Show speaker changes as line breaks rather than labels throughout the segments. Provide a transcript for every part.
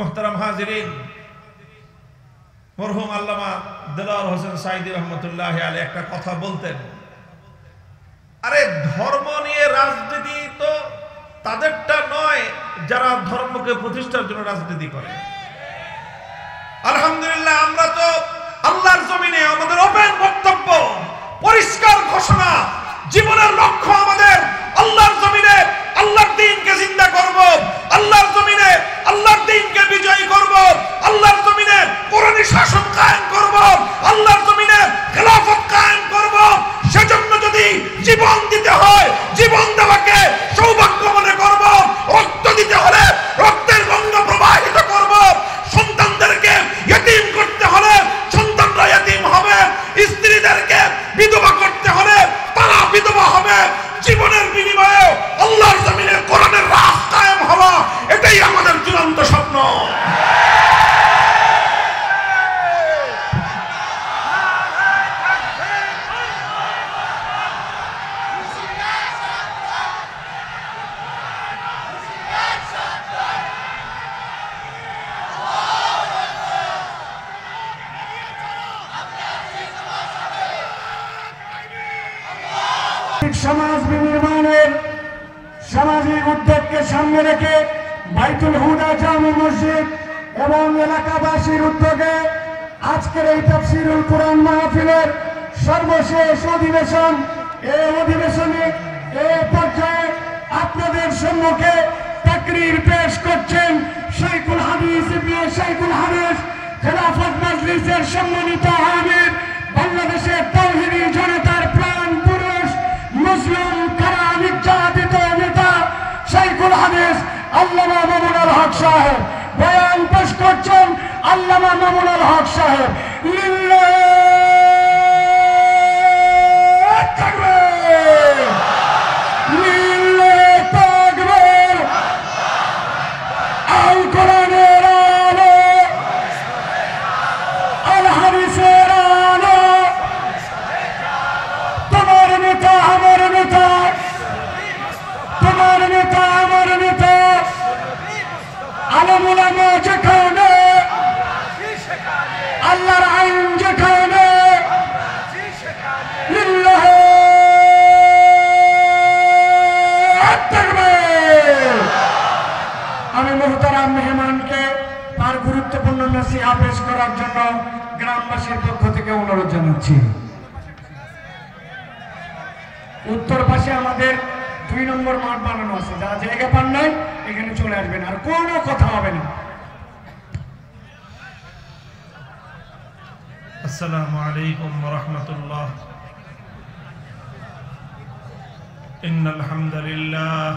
মুহতারাম হাজিরিন, মরহুম আল্লামা দেলোয়ার হোসেন সাঈদী রহমতুল্লাহ আলাইহি একটা কথা বলতেন, আরে ধর্ম নিয়ে রাজনীতি তো তাদেরটা নয় যারা ধর্মকে প্রতিষ্ঠার জন্য রাজনীতি করে। আলহামদুলিল্লাহ আমরা তো আল্লাহর জমিনে আমাদের ওপেন বক্তব্য, পরিষ্কার ঘোষণা, জীবনের লক্ষ্য আমাদের আল্লাহর জমিনে আল্লাহর দ্বীনকে জিন্দা করব, আল্লাহর জমিনে আল্লাহর দ্বীনকে বিজয়ী করব, আল্লাহর জমিনে কোরআনী শাসন কায়েম করব, আল্লাহর জমিনে খেলাফত কায়েম করব। সেজন্য যদি জীবন দিতে হয়, জীবন দেওয়াকে সৌভাগ্য মনে করব, রক্ত দিতে হলে রক্তের গঙ্গা প্রবাহিত করব, সন্তানদেরকে ইতিম করতে হলে সন্তানরা ইতিম হবে, স্ত্রীদেরকে বিধবা করতে হলে তারা বিধবা হবে। জীবনের বিনিময়ে আল্লাহর জমিনে কোরআনের রাজ কায়েম হওয়া, এটাই আমাদের চূড়ান্ত স্বপ্ন।
সমাজ বিনির্মাণের সামাজিক উদ্যোগকে সামনে রেখে বাইতুল হুদা জামে মসজিদ এবং এলাকাবাসীর উদ্যোগে আজকের এই তাফসীরুল কুরআন মাহফিলের সর্বশেষ অধিবেশন, এই অধিবেশনে এই পর্যায়ে আপনাদের সম্মুখে তাকরীর পেশ করছেন শাইখুল হাদিস ইবনে শাইখুল হাদিস খেলাফত মজলিসের সম্মানিত আমির, বাংলাদেশের তাওহীদি জনতার প্রাণ পুরুষ, মুসলিম কারা নির্যাতিত নেতা শাইখুল হাদিস আল্লামা মামুনুল হক সাহেব। বয়ান পেশ করছেন আল্লামা মামুনুল হক সাহেব। লিল্লাহ তাকবীর, লিল্লাহ তাকবীর। আল কোরআনের আলো, আল হাদিসের আলো, তোমার নেতা আমার নেতা, তোমার নেতা আমার নেতা, আলেম ওলামা যেখানে, আল্লাহর আইন যেখানে, লিল্লাহ তাকবীর। আমি মুহতারাম মেহমানকে তার গুরুত্বপূর্ণ নসিহত পেশ করার জন্য গ্রামবাসীর পক্ষ থেকে অনুরোধ জানাচ্ছি। উত্তর পাশে আমাদের 2 নম্বর মাঠ বানানো আছে, যারা জায়গা পান নাই এখানে চলে আসবেন, আর কোনো কথা হবে না।
আসসালামু আলাইকুম ওয়া রাহমাতুল্লাহ। ইন্নাল হামদালিল্লাহ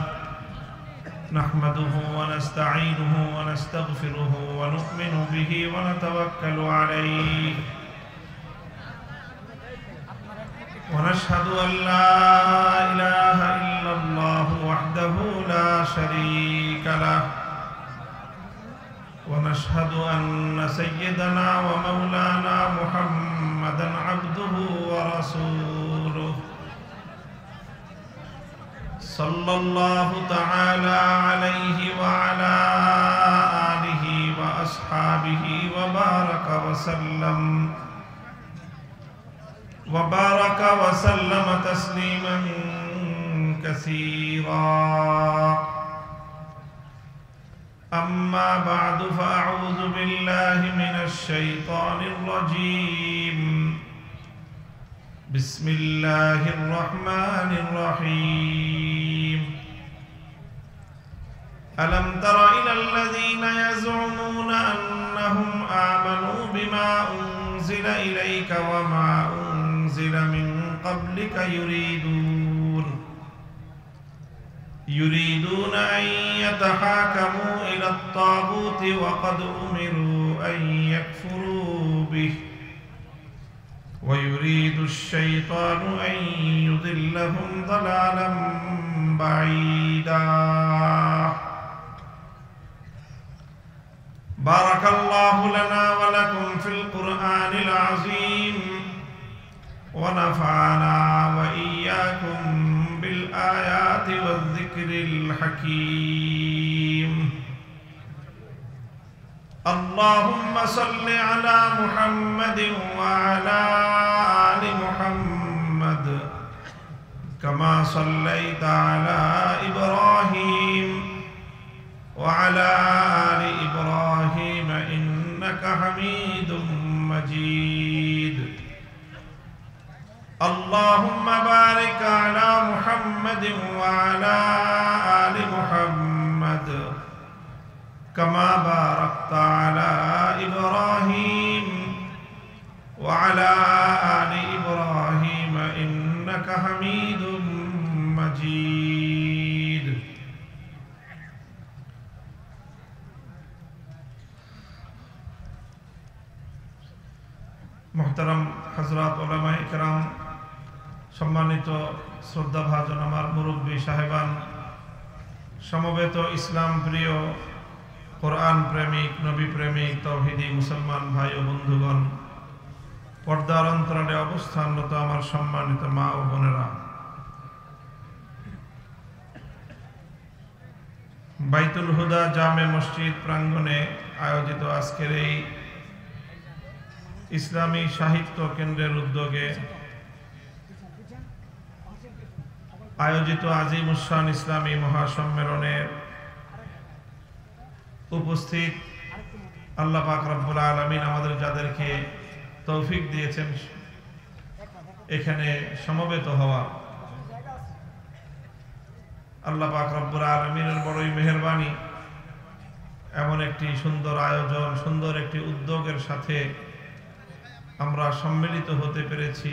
নাহমাদুহু ওয়া নাস্তাঈনুহু ওয়া নাস্তাগফিরুহু ওয়া নু'মিনু বিহি ওয়া নাতাওয়াক্কালু আলাইহি ونشهد أن لا إله إلا الله وحده لا شريك له ونشهد أن سيدنا ومولانا محمدا عبده ورسوله صلى الله تعالى عليه وعلى آله وأصحابه وبارك وسلم تسليما كثيرا. أما بعد فأعوذ بالله من الشيطان الرجيم. بسم الله الرحمن الرحيم. ألم تر إلى الذين يزعمون أنهم آمنوا بما أنزل إليك وما أنزل من قبلك يريدون أن يتحاكموا إلى الطاغوت وقد أمروا أن يكفروا به ويريد الشيطان أن يضلهم ضلالا بعيدا. بارك الله لنا ولكم في القرآن العظيم ونفعنا وإياكم بالآيات والذكر الحكيم. اللهم صل على محمد وعلى آل محمد كما صليت على إبراهيم وعلى آل إبراهيم إنك حميد مجيد اللهم بارك على محمد وعلى آل محمد كما باركت على إبراهيم وعلى آل إبراهيم إنك حميد مجيد محترم حضرات علماء کرام সম্মানিত শ্রদ্ধাভাজন আমার মুরব্বী সাহেবান সমবেত ইসলাম প্রিয় কোরআন প্রেমিক নবী প্রেমিক তাওহীদি মুসলমান ভাই ও বন্ধুগণ পর্দার অন্তরালে অবস্থানরত আমার সম্মানিত মা ও বোনেরা বাইতুল হুদা জামে মসজিদ প্রাঙ্গণে আয়োজিত আজকের এই ইসলামী সাহিত্য কেন্দ্রের উদ্যোগে আয়োজিত আজিমুশান ইসলামী মহাসম্মেলনের উপস্থিত আল্লাহ পাক রব্বুল আলামিন আমাদের যাদেরকে তৌফিক দিয়েছেন এখানে সমবেত হওয়া আল্লাহ পাক রব্বুল আলামিনের বড়ই মেহেরবানি এমন একটি সুন্দর আয়োজন সুন্দর একটি উদ্যোগের সাথে আমরা সম্মিলিত হতে পেরেছি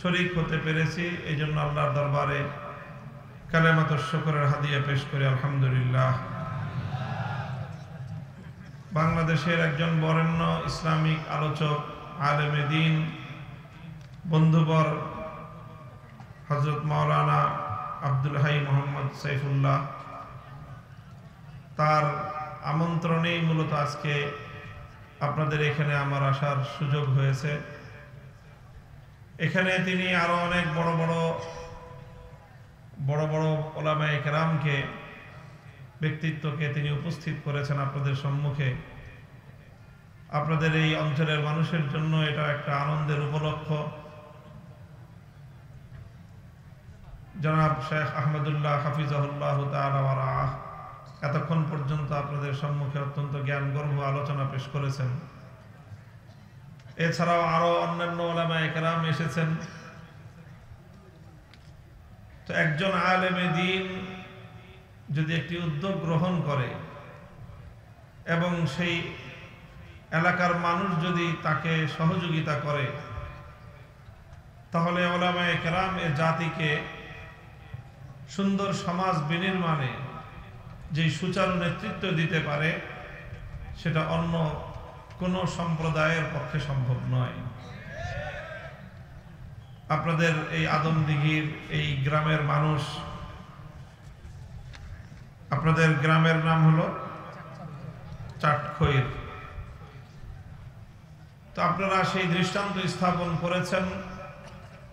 শরীক হতে পেরেছি এই জন্য আল্লাহর দরবারে কালেমাতুশ শুকরের হাদিয়া পেশ করি আলহামদুলিল্লাহ বাংলাদেশের একজন বরেণ্য ইসলামিক আলোচক আলেমে দ্বীন বন্ধুবর হযরত মাওলানা আব্দুল হাই মোহাম্মদ সাইফুল্লাহ তার আমন্ত্রণেই মূলত আজকে আপনাদের এখানে আমার আসার সুযোগ হয়েছে এখানে তিনি আরো অনেক বড় বড় ওলামায়ে কেরামকে ব্যক্তিত্বকে তিনি উপস্থিত করেছেন আপনাদের সম্মুখে আপনাদের এই অঞ্চলের মানুষের জন্য এটা একটা আনন্দের উপলক্ষ জনাব শেখ আহমদুল্লাহ হাফিজাহুল্লাহ তাআলা ওয়া রাআহ এতক্ষণ পর্যন্ত আপনাদের সম্মুখে অত্যন্ত জ্ঞানগর্ভ আলোচনা পেশ করেছেন এছাড়াও আরো অন্যান্য ওলামায়ে কেরাম এসেছেন তো একজন আলেমে দ্বীন যদি একটি উদ্যোগ গ্রহণ করে এবং সেই এলাকার মানুষ যদি তাকে সহযোগিতা করে তাহলে ওলামায়ে কেরাম এ জাতিকে সুন্দর সমাজ বিনির্মাণে যে সুচারু নেতৃত্ব দিতে পারে সেটা অন্য কোনো সম্প্রদায়ের পক্ষে সম্ভব নয় আপনাদের এই আদমদিঘির এই গ্রামের মানুষ আপনাদের গ্রামের নাম হলো চাটখৈর তো আপনারা সেই দৃষ্টান্ত স্থাপন করেছেন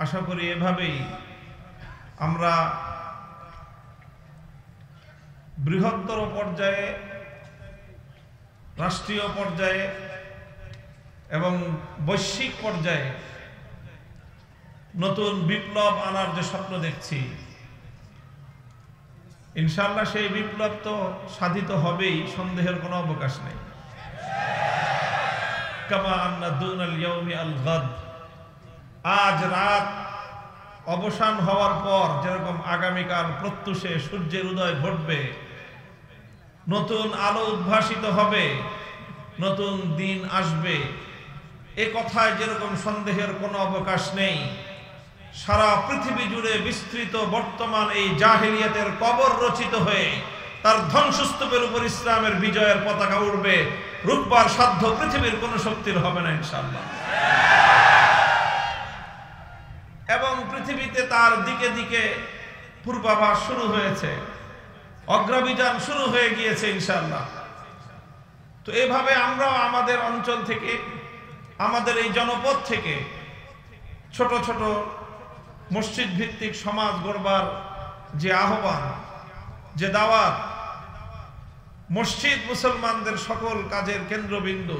আশা করি এভাবেই আমরা বৃহত্তর পর্যায়ে রাষ্ট্রীয় পর্যায়ে এবং বৈশ্বিক পর্যায়ে নতুন বিপ্লব আনার যে স্বপ্ন দেখছি ইনশাআল্লাহ সেই বিপ্লব তো সাধিত হবেই সন্দেহের কোনো অবকাশ নেই কামা আন্না দুনাল ইয়াউমি আল গাদ আজ রাত অবসান হওয়ার পর যেরকম আগামীকাল প্রত্যুষে সূর্যের উদয় ঘটবে নতুন আলো উদ্ভাসিত হবে নতুন দিন আসবে এ কথায় যেরকম সন্দেহের কোনো অবকাশ নেই সারা পৃথিবী জুড়ে বিস্তৃত বর্তমান এই জাহেলিয়াতের কবর রচিত হয়ে তার ধ্বংসস্তূপের উপর ইসলামের বিজয়ের পতাকা উঠবে রূপবার সাধ্য পৃথিবীর কোনো শক্তির হবে না ইনশাআল্লাহ এবং পৃথিবীতে তার দিকে দিকে পূর্বাভাস শুরু হয়েছে অগ্রাভিযান শুরু হয়ে গিয়েছে ইনশাআল্লাহ তো এভাবে আমরাও আমাদের অঞ্চল থেকে আমাদের এই জনপদ থেকে ছোট ছোট মসজিদ ভিত্তিক সমাজ গড়বার যে আহ্বান যে দাওয়াত মসজিদ মুসলমানদের সকল কাজের কেন্দ্রবিন্দু।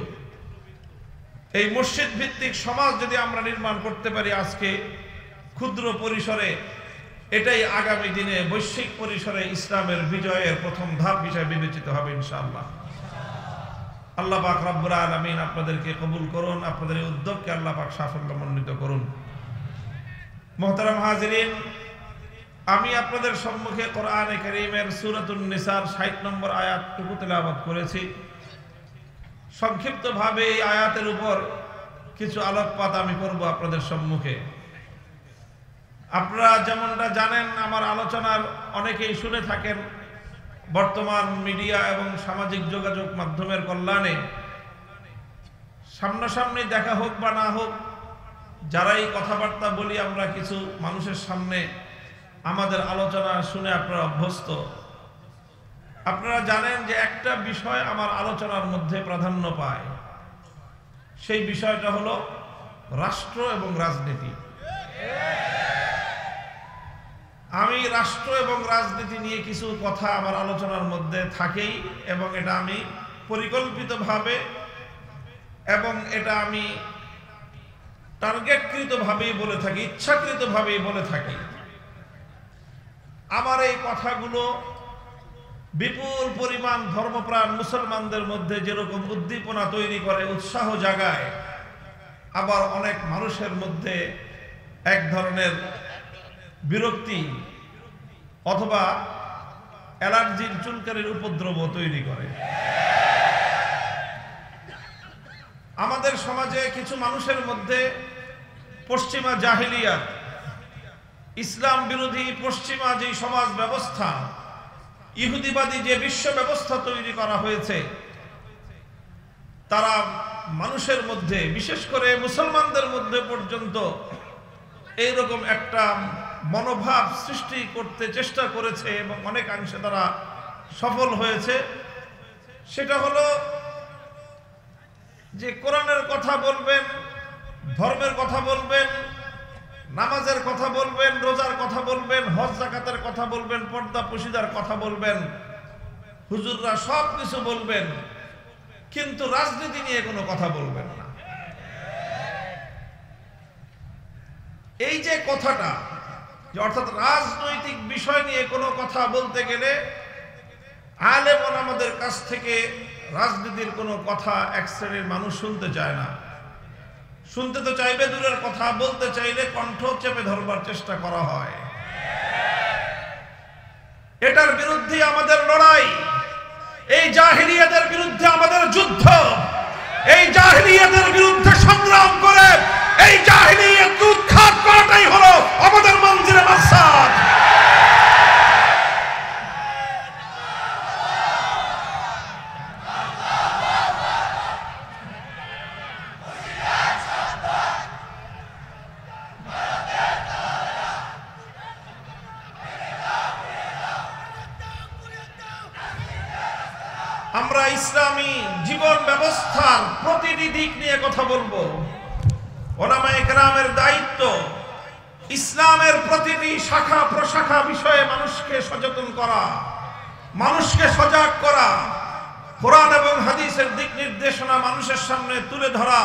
এই মসজিদ ভিত্তিক সমাজ যদি আমরা নির্মাণ করতে পারি আজকে ক্ষুদ্র পরিসরে, এটাই আগামী দিনে বৈশ্বিক পরিসরে ইসলামের বিজয়ের প্রথম ধাপ হিসেবে বিবেচিত হবে ইনশাআল্লাহ। আল্লাহ পাক রব্বুল আলামিন আপনাদেরকে কবুল করুন, আপনাদের এই উদ্যোগকে আল্লাহ পাক সাফল্যমণ্ডিত করুন। মুহতারাম হাজিরিন, আমি আপনাদের সম্মুখে কোরআনে কারীমের সূরাতুন নিসার ৬০ নম্বর আয়াতটুকু তেলাওয়াত করেছি। সংক্ষিপ্তভাবে এই আয়াতের উপর কিছু আলোকপাত আমি করব আপনাদের সম্মুখে। আপনারা যেমনটা জানেন, আমার আলোচনার অনেকেই শুনে থাকেন। বর্তমান মিডিয়া এবং সামাজিক যোগাযোগ মাধ্যমের কল্যাণে সামনাসামনি দেখা হোক বা না হোক, যারাই কথাবার্তা বলি আমরা কিছু মানুষের সামনে আমাদের আলোচনা শুনে আপনারা অভ্যস্ত। আপনারা জানেন যে একটা বিষয় আমার আলোচনার মধ্যে প্রাধান্য পায়, সেই বিষয়টা হলো রাষ্ট্র এবং রাজনীতি। আমি রাষ্ট্র এবং রাজনীতি নিয়ে কিছু কথা আমার আলোচনার মধ্যে থাকেই, এবং এটা আমি পরিকল্পিতভাবে এবং এটা আমি টার্গেটকৃতভাবেই বলে থাকি, ইচ্ছাকৃতভাবেই বলে থাকি। আমার এই কথাগুলো বিপুল পরিমাণ ধর্মপ্রাণ মুসলমানদের মধ্যে যেরকম উদ্দীপনা তৈরি করে, উৎসাহ জাগায়, আবার অনেক মানুষের মধ্যে এক ধরনের বিরক্তি অথবা অ্যালার্জির চুলকানির উপদ্রব তৈরি করে। আমাদের সমাজে কিছু মানুষের মধ্যে পশ্চিমা জাহিলিয়াত, ইসলাম বিরোধী পশ্চিমা যে সমাজ ব্যবস্থা, ইহুদিবাদী যে বিশ্ব ব্যবস্থা তৈরি করা হয়েছে, তারা মানুষের মধ্যে, বিশেষ করে মুসলমানদের মধ্যে পর্যন্ত এইরকম একটা মনোভাব সৃষ্টি করতে চেষ্টা করেছে এবং অনেকাংশে তারা সফল হয়েছে। সেটা হলো যে কোরআনের কথা বলবেন, ধর্মের কথা বলবেন, নামাজের কথা বলবেন, রোজার কথা বলবেন, হজ যাকাতের কথা বলবেন, পর্দা পশিদার কথা বলবেন, হুজুররা সব কিছু বলবেন, কিন্তু রাজনীতি নিয়ে কোনো কথা বলবেন না। এই যে কথাটা, যে অর্থাৎ রাজনৈতিক বিষয় নিয়ে কোনো কথা বলতে গেলে আলেম ওলামাদের কাছ থেকে রাজনীতির কোনো কথা এক শ্রেণীর মানুষ শুনতে চায় না। শুনতে তো চাইবে দূরের কথা, বলতে চাইলে কণ্ঠ চেপে ধরবার চেষ্টা করা হয়। এটার বিরুদ্ধে আমাদের লড়াই, এই জাহিলিয়াতের বিরুদ্ধে আমাদের যুদ্ধ, এই জাহিলিয়াতের বিরুদ্ধে সংগ্রাম করে এই জাহিলিয়াতকে উৎখাত করাটাই হলো আমাদের মঞ্জিলে মাকসাদ। আমরা ইসলামী জীবন ব্যবস্থার প্রতিটি দিক নিয়ে কথা বলবো। ওলামায়ে কেরামের দায়িত্ব ইসলামের প্রতিটি শাখা প্রশাখা বিষয়ে মানুষকে সচেতন করা, মানুষকে সজাগ করা, কোরআন এবং হাদিসের দিক নির্দেশনা মানুষের সামনে তুলে ধরা,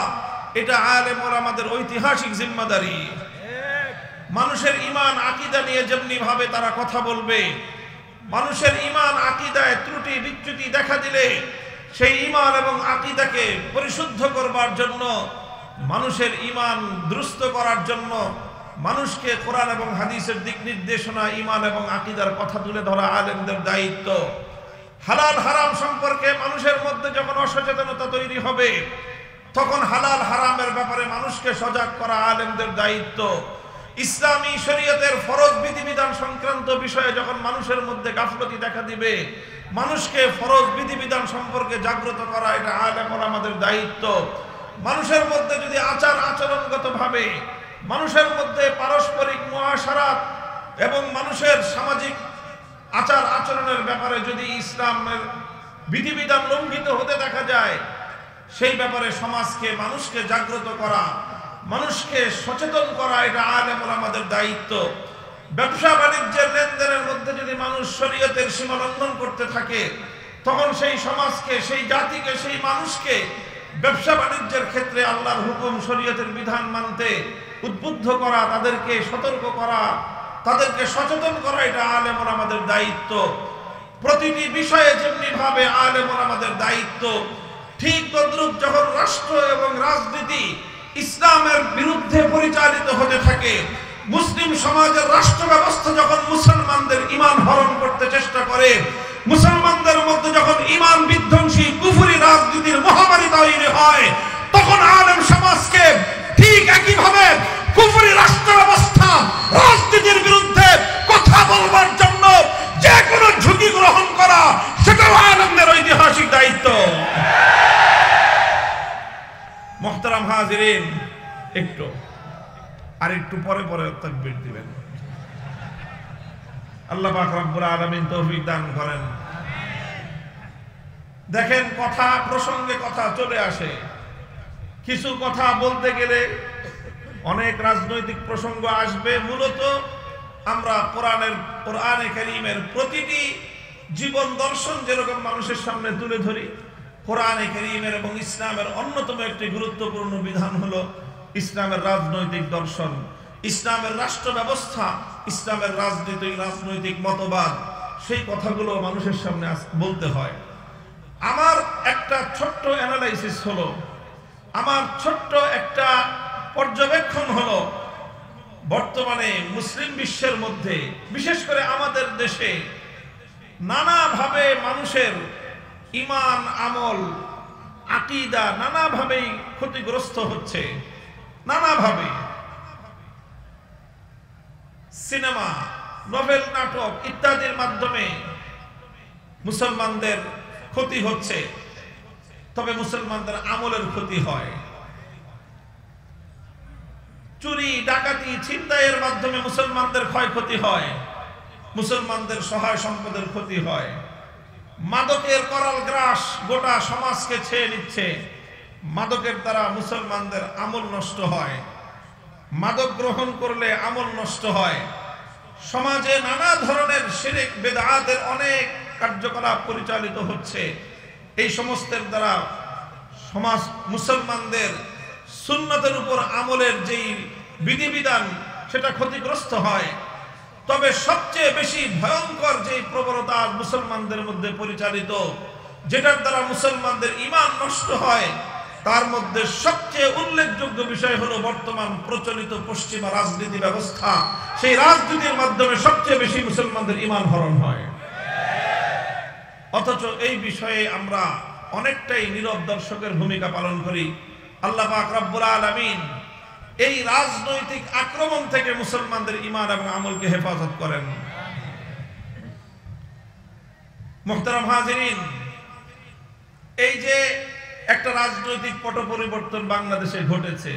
এটা আলেম ওলামাদের ঐতিহাসিক জিম্মাদারি। মানুষের ঈমান আকীদা নিয়ে যেমনি ভাবে তারা কথা বলবে, মানুষের ঈমান আকীদায় ত্রুটি বিচ্যুতি দেখা দিলে সেই ঈমান এবং আকীদাকে পরিশুদ্ধ করবার জন্য, মানুষের ঈমান দুরুস্ত করার জন্য মানুষকে কোরআন এবং হাদিসের দিক নির্দেশনা, ঈমান এবং আকীদার কথা তুলে ধরা আলেমদের দায়িত্ব। হালাল হারাম সম্পর্কে মানুষের মধ্যে যখন অসচেতনতা তৈরি হবে, তখন হালাল হারামের ব্যাপারে মানুষকে সজাগ করা আলেমদের দায়িত্ব। ইসলামী শরীয়তের ফরজ বিধিবিধান সংক্রান্ত বিষয়ে যখন মানুষের মধ্যে গাফলতি দেখা দিবে, মানুষকে ফরজ বিধিবিধান সম্পর্কে জাগ্রত করা, এটা আলেম ওলামাদের দায়িত্ব। মানুষের মধ্যে যদি আচার আচরণগত ভাবে, মানুষের মধ্যে পারস্পরিক মুআশারাত এবং মানুষের সামাজিক আচার আচরণের ব্যাপারে যদি ইসলামের বিধিবিধান লঙ্ঘিত হতে দেখা যায়, সেই ব্যাপারে সমাজকে, মানুষকে জাগ্রত করা, মানুষকে সচেতন করা, এটা আলেম ওলামাদের দায়িত্ব। ব্যবসা বাণিজ্যের লেনদেনের মধ্যে যদি মানুষ শরীয়তের সীমা লঙ্ঘন করতে থাকে, তখন সেই সমাজকে, সেই জাতিকে, সেই মানুষকে ব্যবসা বাণিজ্যের ক্ষেত্রে আল্লাহর হুকুম শরীয়তের বিধান মানতে উদ্বুদ্ধ করা, তাদেরকে সতর্ক করা, তাদেরকে সচেতন করা, এটা আলেম ওলামাদের দায়িত্ব। প্রতিটি বিষয়ে যেমনি ভাবে আলেম ওলামাদের দায়িত্ব, ঠিক তদ্রূপ যখন রাষ্ট্র এবং রাজনীতি ইসলামের বিরুদ্ধে পরিচালিত হতে থাকে, মুসলিম সমাজের রাষ্ট্র ব্যবস্থা যখন মুসলমানদের ঈমান হরণ করতে চেষ্টা করে, মুসলমানদের মধ্যে যখন ঈমান বিধ্বংসী কুফরি রাজনীতির মহামারী তৈরি হয়, তখন আলেম সমাজকে ঠিক একইভাবে কুফরি রাষ্ট্র ব্যবস্থা রাজনীতির বিরুদ্ধে কথা বলবার জন্য যে কোনো ঝুঁকি গ্রহণ করা, সেটাও আলেমদের ঐতিহাসিক দায়িত্ব। মুহতারাম হাজিরিন, একটু পরে তাকবীর দিবেন। আল্লাহ পাক রব্বুল আলামিন তৌফিক দান করেন। দেখেন, কথা প্রসঙ্গে কথা চলে আসে, কিছু কথা বলতে গেলে অনেক রাজনৈতিক প্রসঙ্গ আসবে। মূলত আমরা কোরআনে কারীমের প্রতিটি জীবন দর্শন যেরকম মানুষের সামনে তুলে ধরি, কোরআনে কারীমের এবং ইসলামের অন্যতম একটি গুরুত্বপূর্ণ বিধান হলো ইসলামের রাজনৈতিক দর্শন, ইসলামের রাষ্ট্র ব্যবস্থা, ইসলামের রাজনৈতিক মতবাদ। সেই কথাগুলো মানুষের সামনে বলতে হয়। আমার একটা ছোট্ট অ্যানালাইসিস হলো, আমার ছোট্ট একটা পর্যবেক্ষণ হলো, বর্তমানে মুসলিম বিশ্বের মধ্যে, বিশেষ করে আমাদের দেশে, নানাভাবে মানুষের ঈমান, আমল, আকীদা নানাভাবেই ক্ষতিগ্রস্ত হচ্ছে। নানাভাবে সিনেমা, নভেল, নাটক ইত্যাদির মাধ্যমে মুসলমানদের ক্ষতি হচ্ছে, তবে মুসলমানদের আমলের ক্ষতি হয়। চুরি, ডাকাতি, ছিনতাইয়ের মাধ্যমে মুসলমানদের ক্ষয়ক্ষতি হয়, মুসলমানদের সহায় সম্পদের ক্ষতি হয়। মাদকের করাল গ্রাস গোটা সমাজকে ছেয়ে নিচ্ছে, মাদকের দ্বারা মুসলমানদের আমল নষ্ট হয়, মাদক গ্রহণ করলে আমল নষ্ট হয়। সমাজে নানা ধরনের শিরক বিদআতের অনেক কার্যকলাপ পরিচালিত হচ্ছে। এই সমস্তের দ্বারা সমাজ মুসলমানদের সুন্নতের উপর আমলের যেই বিধিবিধান, সেটা ক্ষতিগ্রস্ত হয়। তবে সবচেয়ে বেশি ভয়ঙ্কর যে প্রবণতা মুসলমানদের মধ্যে পরিচালিত, যেটার দ্বারা মুসলমানদের ঈমান নষ্ট হয়, তার মধ্যে সবচেয়ে উল্লেখযোগ্য বিষয় হলো বর্তমান প্রচলিত পশ্চিমা রাজনীতি ব্যবস্থা। সেই রাজনীতির মাধ্যমে সবচেয়ে বেশি মুসলমানদের ঈমান হরণ হয়। অথচ এই বিষয়ে আমরা অনেকটাই নীরব দর্শকের ভূমিকা পালন করি। আল্লাহ পাক রব্বুল আলামিন এই রাজনৈতিক আক্রমণ থেকে মুসলমানদের ঈমান এবং আমলকে হেফাজত করেন। মুহতারাম হাজিরিন, এই যে একটা রাজনৈতিক পট পরিবর্তন বাংলাদেশে ঘটেছে,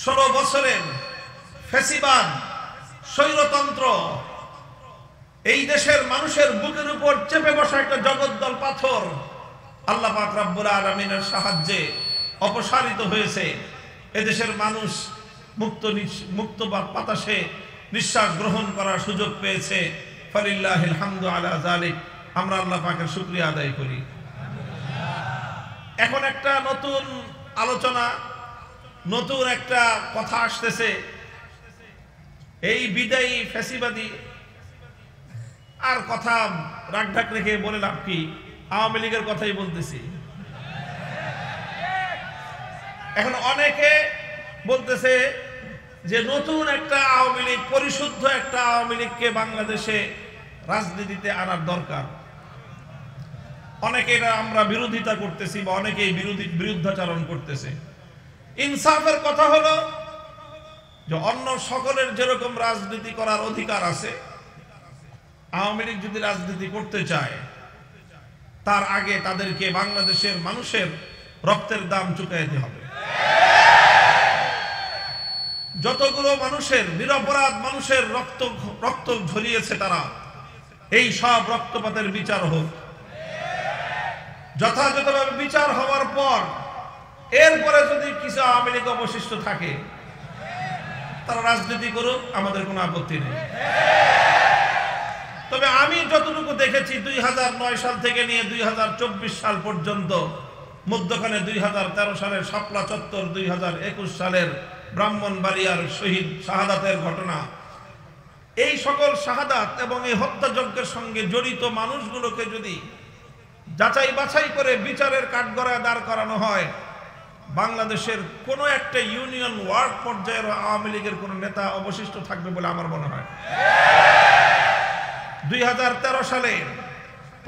16 বছরের ফ্যাসিবাদ, স্বৈরতন্ত্র, এই দেশের মানুষের বুকের উপর চেপে বসা একটা জগদ্দল পাথর আল্লাহ পাক রব্বুল আলামিনের সাহায্যে অপসারিত হয়েছে। এদেশের মানুষ মুক্ত বাতাসে নিঃশ্বাস গ্রহণ করার সুযোগ পেয়েছে। ফালিল্লাহিল হামদু আলা যালিক। আমরা আল্লাহ পাকের শুকরিয়া আদায় করি। এখন একটা নতুন আলোচনা, নতুন একটা কথা আসতেছে। এই বিদায়ী ফ্যাসিবাদী আর কথা রাগঢাক রেখে বলে লাভ কি? আওয়ামী লীগের কথাই বলতেছি। এখন অনেকে বলতেছে যে নতুন একটা আওয়ামী লীগ, পরিশুদ্ধ একটা আওয়ামী লীগকে বাংলাদেশে রাজনীতিতে আনার দরকার। অনেকে এটা আমরা বিরোধিতা করতেছি বা অনেকেই বিরুদ্ধাচরণ করতেছে। ইনসাফের কথা হলো যে অন্য সকলের যেরকম রাজনীতি করার অধিকার আছে, আওয়ামী লীগ যদি রাজনীতি করতে চায়, তার আগে তাদেরকে বাংলাদেশের মানুষের রক্তের দাম চুকাইতে হবে। যতগুলো মানুষের, নিরপরাধ মানুষের রক্ত ঝরিয়েছে, তারা এই সব রক্তপাতের বিচার হোক। যথাযথভাবে বিচার হওয়ার পর এরপরে যদি কিছু আওয়ামী লীগ অবশিষ্ট থাকে, তারা রাজনীতি করুক, আমাদের কোনো আপত্তি নেই। তবে আমি যতটুকু দেখেছি 2009 সাল থেকে নিয়ে 2024 সাল পর্যন্ত, মধ্যখানে 2013 সালের শাপলা চত্বর, 2021 সালের ব্রাহ্মণবাড়িয়ার শহীদ শাহাদাতের ঘটনা, এই সকল শাহাদাত এবং এই হত্যাযজ্ঞের সঙ্গে জড়িত মানুষগুলোকে যদি যাচাই বাছাই করে বিচারের কাঠগড়ায় দাঁড় করানো হয়, বাংলাদেশের কোনো একটা ইউনিয়ন ওয়ার্ড পর্যায়ের আওয়ামী লীগের কোনো নেতা অবশিষ্ট থাকবে বলে আমার মনে হয়। 2013 সালে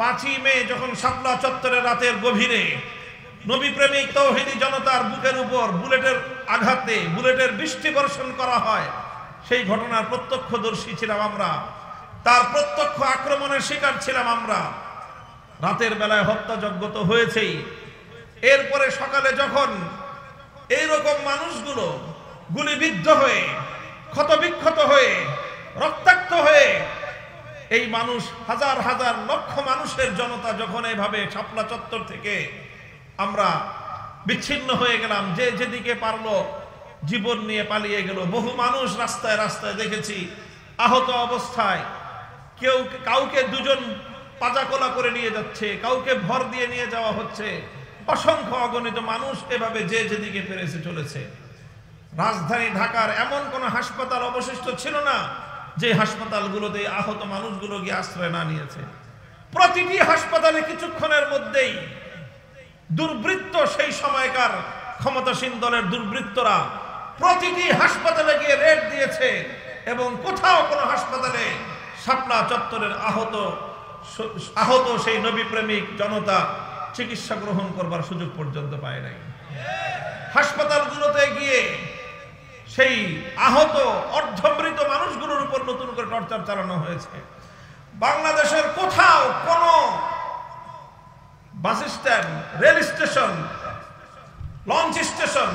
5ই মে যখন শাপলা চত্বরের রাতের গভীরে নবী প্রেমিক তৌহিদি জনতার বুকের উপর বুলেটের আঘাতে বুলেটের বৃষ্টি বর্ষণ করা হয়, সেই ঘটনার প্রত্যক্ষদর্শী ছিলাম আমরা, তার প্রত্যক্ষ আক্রমণের শিকার ছিলাম আমরা। রাতের বেলায় হত্যাযজ্ঞ তো হয়েছেই, এরপরে সকালে যখন এইরকম মানুষগুলো গুলিবিদ্ধ হয়ে, ক্ষতবিক্ষত হয়ে, রক্তাক্ত হয়ে, এই মানুষ হাজার হাজার লক্ষ মানুষের জনতা যখন এইভাবে শাপলা চত্বর থেকে আমরা বিচ্ছিন্ন হয়ে গেলাম, যে যেদিকে পারলো জীবন নিয়ে পালিয়ে গেল। বহু মানুষ রাস্তায় রাস্তায় দেখেছি আহত অবস্থায়, কাউকে দুজন পাজাকোলা করে নিয়ে যাচ্ছে, কাউকে ভর দিয়ে নিয়ে যাওয়া হচ্ছে। অসংখ্য অগণিত মানুষ এভাবে যে যেদিকে পেরেছে চলেছে। রাজধানী ঢাকার এমন কোন হাসপাতাল অবশিষ্ট ছিল না যে হাসপাতালগুলোতে আহত মানুষগুলো গিয়ে আশ্রয় না নিয়েছে। প্রতিটি হাসপাতালে কিছুক্ষণের মধ্যেই দুর্বৃত্ত, সেই সময়কার ক্ষমতাসীন দলের দুর্বৃত্তরা প্রতিটি হাসপাতালে গিয়ে রেড দিয়েছে এবং কোথাও কোনো হাসপাতালে শাপলা চত্বরের আহত সেই নবী প্রেমিক জনতা চিকিৎসা গ্রহণ করবার সুযোগ পর্যন্ত পায় নাই। হাসপাতালগুলোতে গিয়ে সেই আহত অর্ধমৃত মানুষগুলোর উপর নতুন করে টর্চার চালানো হয়েছে। বাংলাদেশের কোথাও কোনো bus stand, rail station, launch station,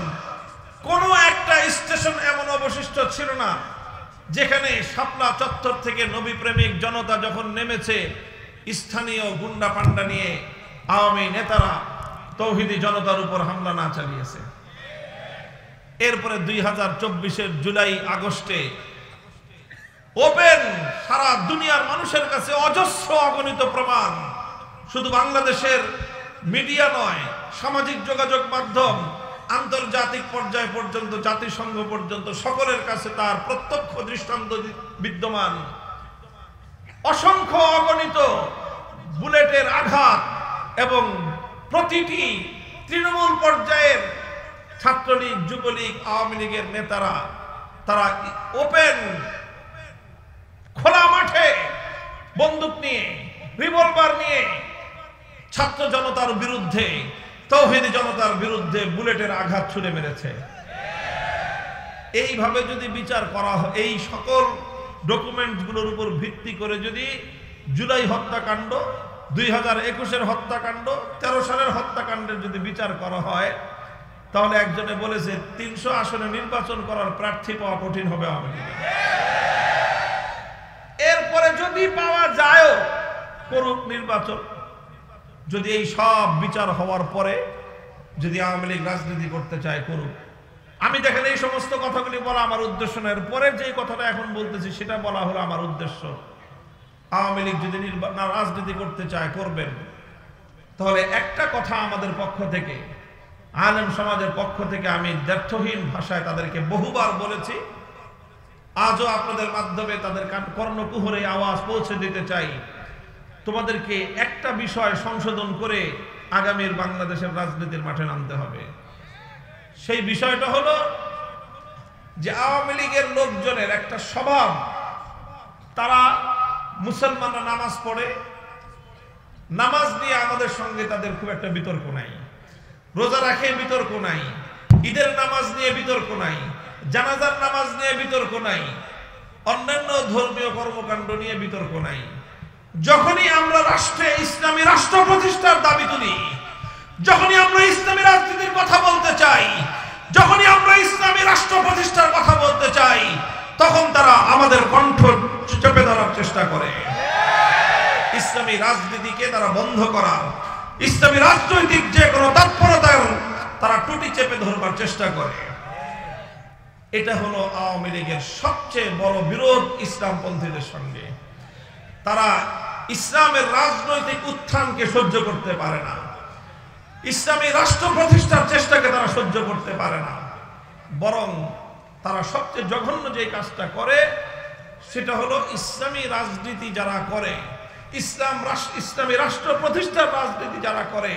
কোনো একটা স্টেশন এমন অবশিষ্ট ছিল না যেখানে শাপলা চত্বর থেকে নবী প্রেমিক জনতা যখন নেমেছে, স্থানীয় গুন্ডা পান্ডা নিয়ে আওয়ামী নেতারা তৌহিদি জনতার উপর হামলা না চালিয়েছে। এরপরে 2024-এর জুলাই আগস্টে ওপেন সারা দুনিয়ার মানুষের কাছে অজস্র অগণিত প্রমাণ, শুধু বাংলাদেশের মিডিয়া নয়, সামাজিক যোগাযোগ মাধ্যম, আন্তর্জাতিক পর্যায় পর্যন্ত, জাতিসংঘ পর্যন্ত সকলের কাছে তার প্রত্যক্ষ দৃষ্টান্ত বিদ্যমান। অসংখ্য অগণিত বুলেটের আঘাত এবং প্রতিটি তৃণমূল পর্যায়ের ছাত্রলীগ, যুবলীগ, আওয়ামী লীগের নেতারা তারা ওপেন খোলা মাঠে বন্দুক নিয়ে, রিভলভার নিয়ে ছাত্র জনতার বিরুদ্ধে, তৌহিদি জনতার বিরুদ্ধে বুলেটের আঘাত ছুড়ে মেরেছে। এইভাবে যদি বিচার করা হয়, এই সকল ডকুমেন্টগুলোর উপর ভিত্তি করে যদি জুলাই হত্যাকাণ্ড, 2021-এর হত্যাকাণ্ড, 13 সালের হত্যাকাণ্ডের যদি বিচার করা হয়, তাহলে একজনে বলেছে 300 আসনে নির্বাচন করার প্রার্থী পাওয়া কঠিন হবে আওয়ামী লীগের। এরপরে যদি পাওয়া যায় করুক নির্বাচন, যদি এই সব বিচার হওয়ার পরে যদি আওয়ামী লীগ রাজনীতি করতে চায় করুক। আমি দেখেন এই সমস্ত কথাগুলি বলা আমার উদ্দেশ্য না, এর পরের যে কথাটা এখন বলতেছি সেটা বলা হলো আমার উদ্দেশ্য। আওয়ামী লীগ যদি রাজনীতি করতে চায় করবেন, তাহলে একটা কথা আমাদের পক্ষ থেকে, আলেম সমাজের পক্ষ থেকে আমি দ্ব্যর্থহীন ভাষায় তাদেরকে বহুবার বলেছি, আজও আপনাদের মাধ্যমে তাদের কর্ণকুহরে আওয়াজ পৌঁছে দিতে চাই। তোমাদেরকে একটা বিষয় সংশোধন করে আগামীর বাংলাদেশের রাজনীতির মাঠে নামতে হবে। সেই বিষয়টা হলো যে আওয়ামী লীগের লোকজনের একটা স্বভাব, তারা মুসলমানরা নামাজ পড়ে, নামাজ নিয়ে আমাদের সঙ্গে তাদের খুব একটা বিতর্ক নাই, রোজা রাখে বিতর্ক নাই, ঈদের নামাজ নিয়ে বিতর্ক নাই, জানাজার নামাজ নিয়ে বিতর্ক নাই, অন্যান্য ধর্মীয় কর্মকাণ্ড নিয়ে বিতর্ক নাই। যখনই আমরা রাষ্ট্রে ইসলামী রাষ্ট্র প্রতিষ্ঠার দাবি তুলি, যখনই আমরা ইসলামী রাজনীতির কথা বলতে চাই, যখনই আমরা ইসলামী রাষ্ট্র প্রতিষ্ঠার কথা বলতে চাই, তখন তারা আমাদের কণ্ঠ চেপে ধরার চেষ্টা করে। ইসলামী রাজনীতিকে তারা বন্ধ করার, ইসলামী রাজনৈতিক যে কোনো তৎপরতার তারা টুটি চেপে ধরবার চেষ্টা করে। এটা হলো আওয়ামী লীগের সবচেয়ে বড় বিরোধ ইসলামপন্থীদের সঙ্গে। তারা ইসলামের রাজনৈতিক উত্থানকে সহ্য করতে পারে না, ইসলামী রাষ্ট্র প্রতিষ্ঠার চেষ্টাকে তারা সহ্য করতে পারে না। বরং তারা সবচেয়ে জঘন্য যে কাজটা করে সেটা হলো ইসলামী রাজনীতি যারা করে, ইসলামী রাষ্ট্র প্রতিষ্ঠার রাজনীতি যারা করে,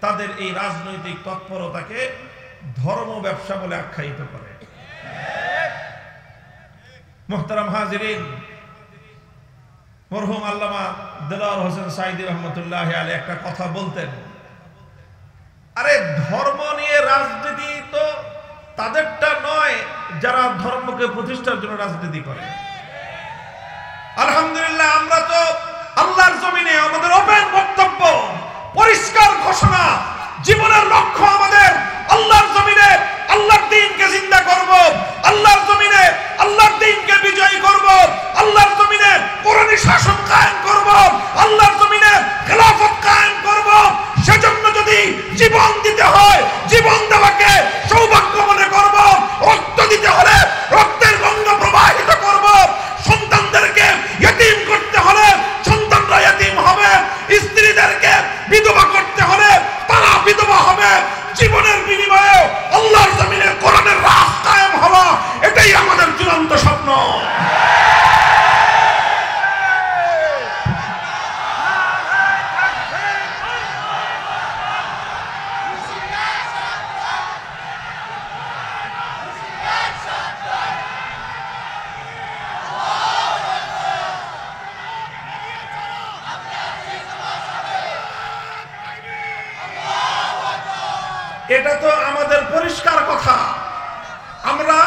তাদের এই রাজনৈতিক তৎপরতাকে ধর্ম ব্যবসা বলে আখ্যায়িত করে। মুহতারাম হাজিরিন, মরহুম আল্লামা দেলাওয়ার হোসেন সাঈদী রহমতুল্লাহ আলাইহি একটা কথা বলতেন, আরে ধর্ম নিয়ে রাজনীতি তো তাদেরটা নয় যারা ধর্মকে প্রতিষ্ঠার জন্য রাজনীতি করে। আলহামদুলিল্লাহ, আমরা তো আল্লাহর জমিনে আমাদের ওপেন বক্তব্য, পরিষ্কার ঘোষণা, জীবনের লক্ষ্য আমাদের আল্লাহর জমিনে আল্লাহর দ্বীনকে জিন্দা করব, আল্লাহর জমিনে আল্লাহর দ্বীনকে বিজয়ী করব, আল্লাহর জমিনে কোরআনী শাসন কায়েম করব, আল্লাহর জমিনে খেলাফত কায়েম করব। সেজন্য যদি জীবন দিতে হয়, জীবন দেওয়াকে সৌভাগ্য মনে করব, রক্ত দিতে হলে রক্তের গঙ্গা প্রবাহিত করব, সন্তানদেরকে ইতিম করতে হলে সন্তানরা ইতিম হবে, স্ত্রীদেরকে বিধবা করতে হলে তারা বিধবা হবে। জীবনের বিনিময়ে আল্লাহর জমিনে কোরআনের রাজ কায়েম হওয়া, এটাই আমাদের চূড়ান্ত স্বপ্ন। এটা তো আমাদের পরিষ্কার কথা। আমরা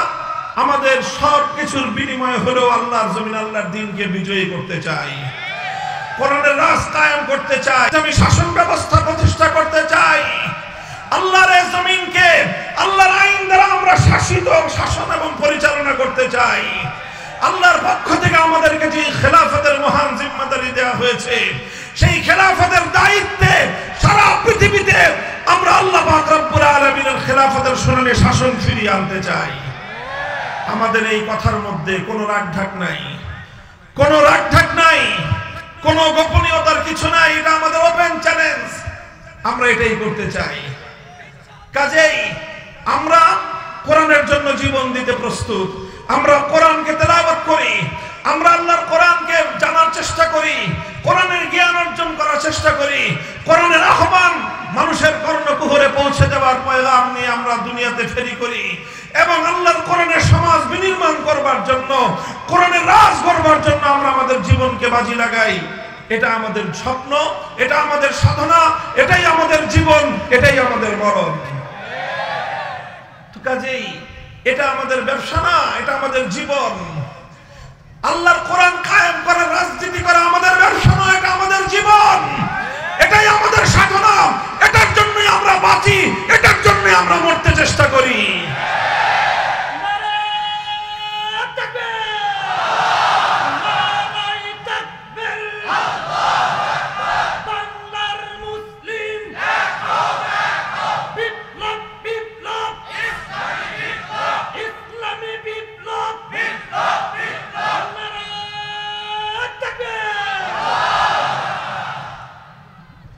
আমাদের সব কিছুর বিনিময়ে হলেও আল্লাহর জমিন আল্লাহর দ্বীনকে বিজয়ী করতে চাই, কোরআনের রাজ কায়েম করতে চাই, আমি শাসন ব্যবস্থা প্রতিষ্ঠা করতে চাই, আল্লাহর এই জমিনকে আল্লাহর আইন দ্বারা আমরা শাসন এবং পরিচালনা করতে চাই। আল্লাহর পক্ষ থেকে আমাদেরকে যে খেলাফতের মহান জিম্মাদারি দেওয়া হয়েছে, সেই খেলাফতের দায়িত্বে সারা পৃথিবীতে আমরা আল্লাহ পাক রব্বুল আলামিনের খেলাফতের সোনালী শাসন ফিরিয়ে আনতে চাই। আমাদের এই কথার মধ্যে কোনো রাগঢাক নাই, কোনো রাগঢাক নাই, কোনো গোপনীয়তার কিছু নাই। এটা আমাদের ওপেন চ্যালেঞ্জ, আমরা এটাই করতে চাই। কাজেই আমরা কোরআনের জন্য জীবন দিতে প্রস্তুত। আমরা কোরআনকে তেলাওয়াত করি, আমরা আল্লাহর কোরআনকে জানার চেষ্টা করি, কোরআনের জ্ঞান অর্জন করার চেষ্টা করি, কোরআনের আহ্বান মানুষের কর্ণকুহরে পৌঁছে দেওয়ার পয়গাম নিয়ে আমরা দুনিয়াতে ফেরি করি এবং আল্লাহর কোরআনের সমাজ বিনির্মাণ করবার জন্য, কোরআনের রাজ করবার জন্য আমরা আমাদের জীবনকে বাজি লাগাই। এটা আমাদের স্বপ্ন, এটা আমাদের সাধনা, এটাই আমাদের জীবন, এটাই আমাদের মরণ। তো কাজেই এটা আমাদের ব্যবসা না, এটা আমাদের জীবন। আল্লাহর কোরআন কায়েম করা, রাজনীতি করা আমাদের ব্যবসা নয়, এটা আমাদের জীবন, এটাই আমাদের সাধনা, এটার জন্যই আমরা বাঁচি, এটার জন্যই আমরা মরতে চেষ্টা করি।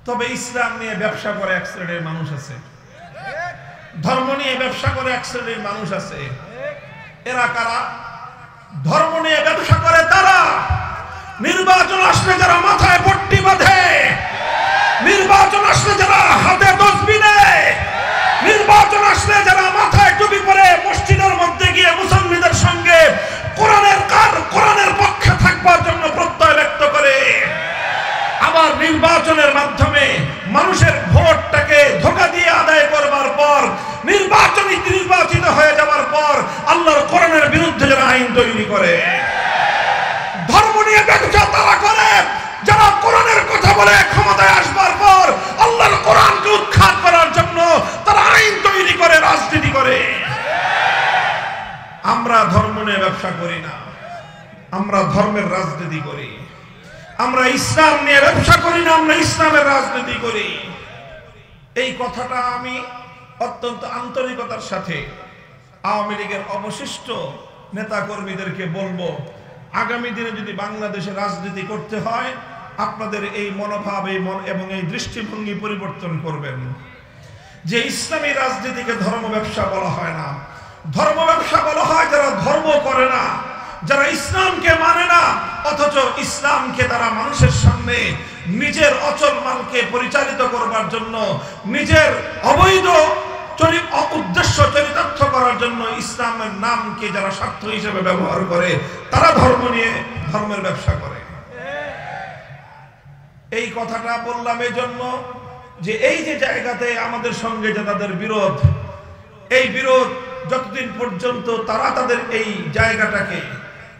তবে ইসলাম নিয়ে ব্যবসা করে এক শ্রেণীর মানুষ আছে, ধর্ম নিয়ে ব্যবসা করে এক শ্রেণীর মানুষ আছে। এরা কারা? ধর্ম নিয়ে ব্যবসা করে তারা নির্বাচন আসলে যারা মাথায় পট্টি বাঁধে, নির্বাচন আসলে যারা হাতে তসবিহ নেয়, নির্বাচন আসলে যারা মাথায় টুপি পরে মসজিদের মধ্যে গিয়ে মুসল্লিদের সঙ্গে কোরআনের পক্ষে থাকবার জন্য প্রত্যয় ব্যক্ত করে, আবার নির্বাচনের মাধ্যমে মানুষের ভোটটাকে ধোঁকা দিয়ে আদায় করবার পর, নির্বাচিত হয়ে যাওয়ার পর আল্লাহর কোরআনের বিরুদ্ধে যারা আইন তৈরি করে। ধর্ম নিয়ে ব্যবসা তারা করে যারা কোরআনের কথা বলে ক্ষমতায় আসবার পর আল্লাহর কোরআনকে উৎখাত করার জন্য তারা আইন তৈরি করে, রাজনীতি করে। আমরা ধর্ম নিয়ে ব্যবসা করি না, আমরা ধর্মের রাজনীতি করি। আমরা ইসলাম নিয়ে ব্যবসা করি না, আমরা ইসলামের রাজনীতি করি। এই কথাটা আমি অত্যন্ত আন্তরিকতার সাথে আওয়ামী লীগের অবশিষ্ট নেতা কর্মীদেরকে বলবো, আগামী দিনে যদি বাংলাদেশে রাজনীতি করতে হয় আপনাদের এই মনোভাব এবং এই দৃষ্টিভঙ্গি পরিবর্তন করবেন যে ইসলামী রাজনীতিকে ধর্ম ব্যবসা বলা হয় না। ধর্ম ব্যবসা বলা হয় যারা ধর্ম করে না, যারা ইসলামকে মানে না, অথচ ইসলামকে তারা মানুষের সামনে নিজের অচল মালকে পরিচালিত করবার জন্য, নিজের অবৈধ উদ্দেশ্য চরিতার্থ করার জন্য ইসলামের নামকে যারা স্বার্থ হিসেবে ব্যবহার করে, তারা ধর্ম নিয়ে ধর্মের ব্যবসা করে। এই কথাটা বললাম এই জন্য যে এই যে জায়গাতে আমাদের সঙ্গে যে তাদের বিরোধ, এই বিরোধ যতদিন পর্যন্ত তারা তাদের এই জায়গাটাকে,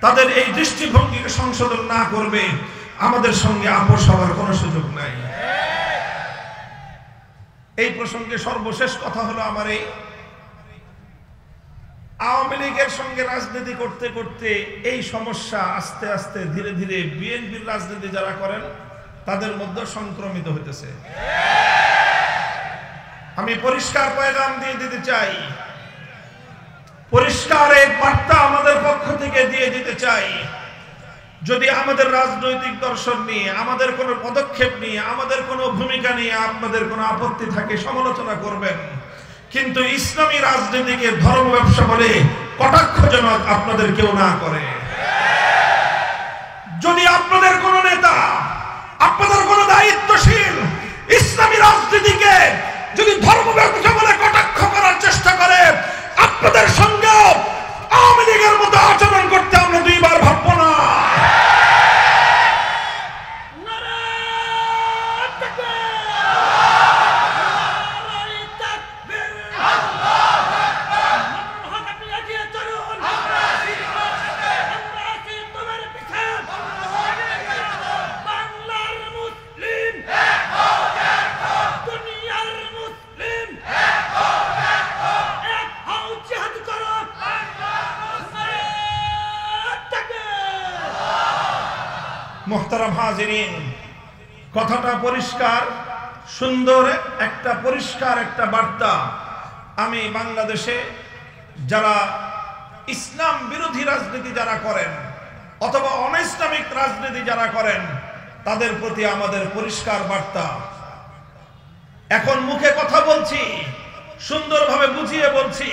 তাদের এই দৃষ্টিভঙ্গিকে সংশোধন না করবে, আমাদের সঙ্গে আপোষ হওয়ার কোনো সুযোগ নাই। এই প্রসঙ্গে সর্বশেষ কথা হলো আমার এই আওয়ামী লীগের সঙ্গে রাজনীতি করতে করতে এই সমস্যা আস্তে আস্তে ধীরে ধীরে বিএনপির রাজনীতি যারা করেন তাদের মধ্যে সংক্রমিত হইতেছে। আমি পরিষ্কার পয়গাম দিয়ে দিতে চাই, পরিষ্কার এক বার্তা আমাদের পক্ষ থেকে দিয়ে দিতে চাই, যদি আমাদের রাজনৈতিক দর্শন নিয়ে, আমাদের কোনো পদক্ষেপ নিয়ে, আমাদের কোনো ভূমিকা নিয়ে আপনাদের কোনো আপত্তি থাকে সমালোচনা করবেন, কিন্তু ইসলামী রাজনীতিকে ধর্ম ব্যবসা বলে কটাক্ষজনক আপনাদের কেউ না করে। যদি আপনাদের কোনো নেতা, আপনাদের কোনো দায়িত্বশীল ইসলামী রাজনীতিকে যদি ধর্ম ব্যবসা বলে কটাক্ষ করার চেষ্টা করে, আপনাদের সঙ্গে আওয়ামী লীগের মতো আচরণ করতে আমরা দুইবার ভাববো না। মোহতারাম হাজিরিন, কথাটা পরিষ্কার, সুন্দর একটা পরিষ্কার একটা বার্তা আমি বাংলাদেশে যারা ইসলাম বিরোধী রাজনীতি যারা করেন অথবা অনইসলামিক রাজনীতি যারা করেন তাদের প্রতি আমাদের পরিষ্কার বার্তা। এখন মুখে কথা বলছি, সুন্দরভাবে বুঝিয়ে বলছি,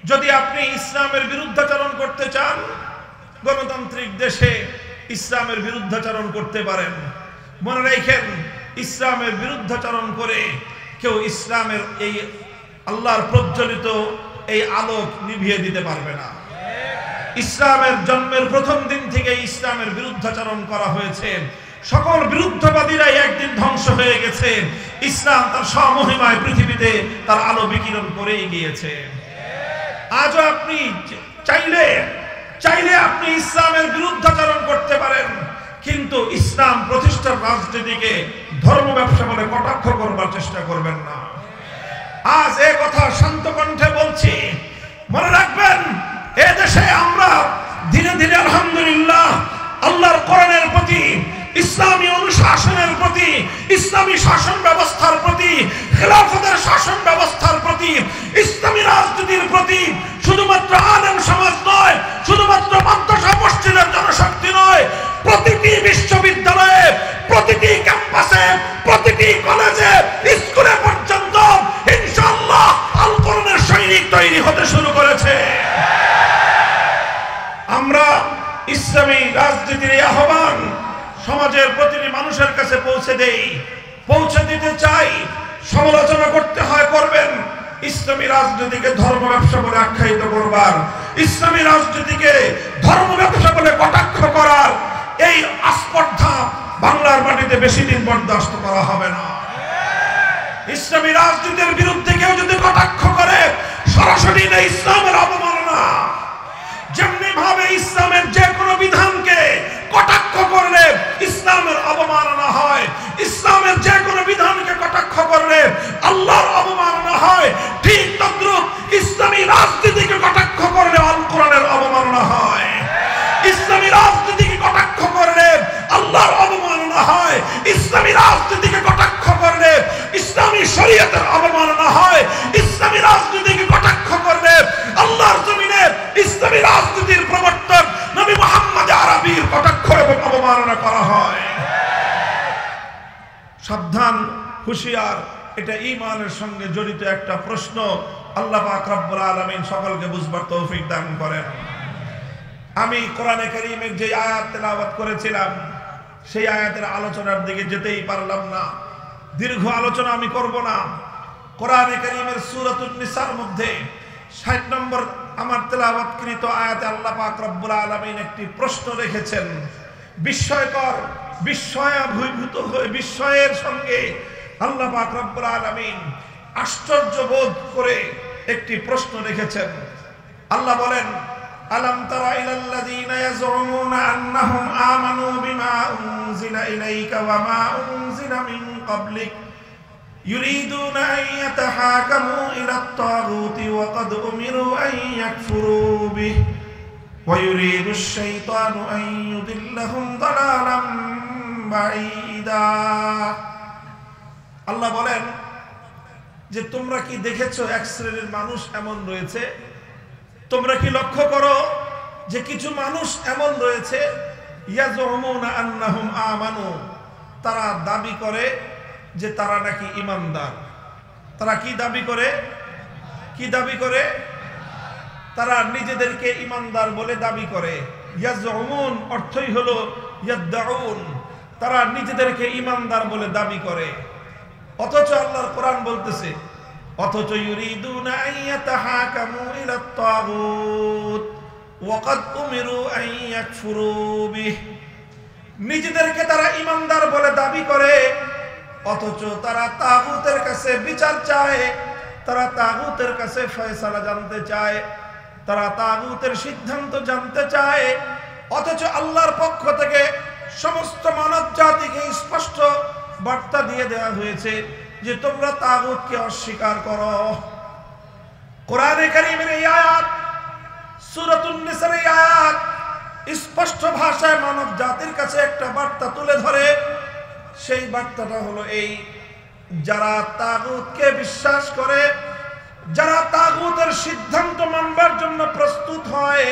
যদি আপনি ইসলামের বিরুদ্ধাচরণ করতে চান, গণতান্ত্রিক দেশে ইসলামের বিরুদ্ধাচরণ করতে পারেন। মনে রাখেন, ইসলামের বিরুদ্ধাচরণ করে কেউ ইসলামের এই আল্লাহর প্রজ্বলিত এই আলোক নিভিয়ে দিতে পারবে না। ইসলামের জন্মের প্রথম দিন থেকে ইসলামের বিরুদ্ধাচরণ করা হয়েছে। সকল বিরুদ্ধবাদীরাই একদিন ধ্বংস হয়ে গেছে। ইসলাম তার স্বমহিমায় পৃথিবীতে তার আলো বিকিরণ করেই গিয়েছে। আজও আপনি চাইলে আপনি ইসলামের বিরুদ্ধাচরণ করতে পারেন, কিন্তু ইসলাম প্রতিষ্ঠার রাজনীতিকে ধর্ম ব্যবসা বলে কটাক্ষ করবার চেষ্টা করবেন না। আজ এ কথা শান্ত কণ্ঠে বলছি, মনে রাখবেন, এ দেশে আমরা ধীরে ধীরে আলহামদুলিল্লাহ আল্লাহর কোরআনের প্রতি, ইসলামী অনুশাসনের প্রতি, ইসলামী শাসন ব্যবস্থার প্রতি, খেলাফতের শাসন ব্যবস্থার প্রতি, ইসলামী রাজনীতির প্রতি শুধুমাত্র আলেম সমাজ নয়, শুধুমাত্র মাদ্রাসা মসজিদের জনশক্তি নয়, প্রতিটি বিশ্ববিদ্যালয়ে, প্রতিটি ক্যাম্পাসে, প্রতিটি কলেজে, স্কুলে পর্যন্ত ইনশাআল্লাহ আল কোরআনের সৈনিক তৈরি হতে শুরু করেছে। আমরা ইসলামী রাজনীতির আহ্বান সমাজের প্রতিটি মানুষের কাছে পৌঁছে দিতে চাই। সমালোচনা করতে হয়, করবেন। ইসলামী রাজনীতিকে ধর্ম ব্যবসা বলে আখ্যায়িত করবার, ইসলামী রাজনীতিকে ধর্ম ব্যবসা বলে কটাক্ষ করার এই আস্পর্ধা বাংলার মাটিতে বেশি দিন বরদাস্ত করা হবে না। ইসলামী রাজনীতির বিরুদ্ধে কেউ যদি কটাক্ষ করে, সরাসরি ইসলামের অবমাননা। যেমনি ভাবে ইসলামের যে কোনো বিধানকে কটাক্ষ করলে ইসলামের অবমাননা হয়, ইসলামের যে কোনো বিধানকে কটাক্ষ করলে আল্লাহর অবমাননা হয়, ঠিক তদ্রুপ ইসলামী রাজনীতিকে কটাক্ষ করলে আল কোরআনের অবমাননা হয়। ইসলামী রাজনীতিকে কটাক্ষ করলে আল্লাহর অবমাননা হয়, ইসলামী রাজনীতিকে কটাক্ষ করলে ইসলামী শরীয়তের অবমাননা হয়, ইসলামী রাজনীতিকে কটাক্ষ করলে আল্লাহর জমিনে ইসলামী রাজনীতির প্রবর্তক নবী মুহাম্মদ হুঁশিয়ার, এটা ঈমানের সঙ্গে জড়িত একটা প্রশ্ন। আল্লাহ পাক রব্বুল আলামিন সকলকে বুঝবার তৌফিক দান করেন। আমি কোরআনে কারীমের যে আয়াত তেলাওয়াত করেছিলাম সেই আয়াতের আলোচনার দিকে যেতেই পারলাম না। দীর্ঘ আলোচনা আমি করব না। কোরআনে কারীমের সূরাতুন নিসার মধ্যে ৬০ নম্বর আমার তেলাওয়াতকৃত আয়াতে আল্লাহ পাক রব্বুল আলামিন একটি প্রশ্ন রেখেছেন। বিস্ময়কর, বিস্ময়াভিভূত হয়ে বিস্ময়ের সঙ্গে আল্লাহ পাক রব্বুল আলামিন আশ্চর্য বোধ করে একটি প্রশ্ন রেখেছেন। আল্লাহ বলেন, আলাম তারা ইলাল্লাযীনা ইয়াজউমুনা আন্নাহুম আমানু বিমা উনজিলা ইলাইকা ওয়া মা উনজিলা মিন ক্বাবলিক ইউরিদুনা আন ইয়াতাহাকামু ইলাত তাগুতি ওয়া ক্বাদ উমিরু আন ইয়াকফুরু বিহি ওয়া ইউরিদুশ শাইতানু আন ইউদিল্লাহুম দালালাম বাঈদা। আল্লাহ বলেন যে তোমরা কি দেখেছো এক শ্রেণীর মানুষ এমন রয়েছে, তোমরা কি লক্ষ্য করো যে কিছু মানুষ এমন রয়েছে ইয়াজউমুনা আন্নাহুম আমানু, তারা দাবি করে যে তারা নাকি ঈমানদার। তারা কি দাবি করে? কি দাবি করে? তারা নিজেদেরকে ঈমানদার বলে দাবি করে। ইয়াজউমুন অর্থই হলো ইয়াদউন, তারা নিজেদেরকে ঈমানদার বলে দাবি করে। অথচ আল্লাহর কোরআন বলতেছে, অথচ ইউরিদুনা আন ইয়াতাহাকামু ইলাত তাগুত ওয়া ক্বাদ উমিরু আন ইয়াকফুরু বিহি, নিজেদেরকে তারা ঈমানদার বলে দাবি করে, অথচ তারা তাগুতের কাছে বিচার চায়, তারা তাগুতের কাছে ফয়সালা জানতে চায়, তারা তাগুতের সিদ্ধান্ত জানতে চায়। অথচ আল্লাহর পক্ষ থেকে সমস্ত মানব জাতিকে স্পষ্ট বার্তা দিয়ে দেওয়া হয়েছে যে তোমরা তাগুতকে অস্বীকার করো। কোরআনে কারীমের এই আয়াত, সূরাতুন নিসার এই আয়াত স্পষ্ট ভাষায় মানব জাতির কাছে একটা বার্তা তুলে ধরে। সেই বার্তাটা হলো এই, যারা তাগুতকে বিশ্বাস করে, যারা তাগুতের সিদ্ধান্ত মানবার জন্য প্রস্তুত হয়,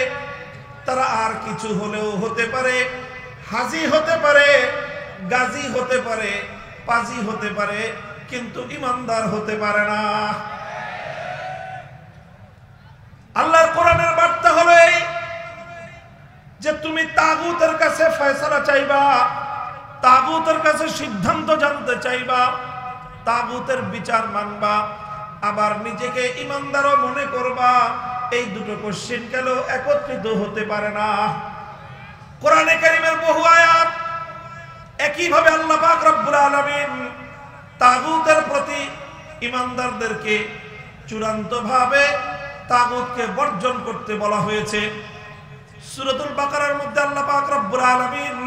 তারা আর কিছু হলেও হতে পারে, হাজি হতে পারে, গাজী হতে পারে, পাজি হতে পারে, কিন্তু ঈমানদার হতে পারে না। আল্লাহর কোরআনের বার্তা হলো এই যে তুমি তাগুতের কাছে ফয়সালা চাইবা, তাগুতের কাছে সিদ্ধান্ত জানতে চাইবা, তাগুতের বিচার মানবা, আবার নিজেকে ঈমানদারও মনে করবা। এই দুটো কোশ্চেন কেন একত্রিত হতে পারে না। কোরআনে কারীমের বহু আয়াত একইভাবে আল্লাহ পাক রব্বুল আলামিন তাগুতের প্রতি ঈমানদারদেরকে চূড়ান্তভাবে তাগুতকে বর্জন করতে বলা হয়েছে। সূরাতুল বাকারার মধ্যে আল্লাহ পাক রব্বুল আলামিন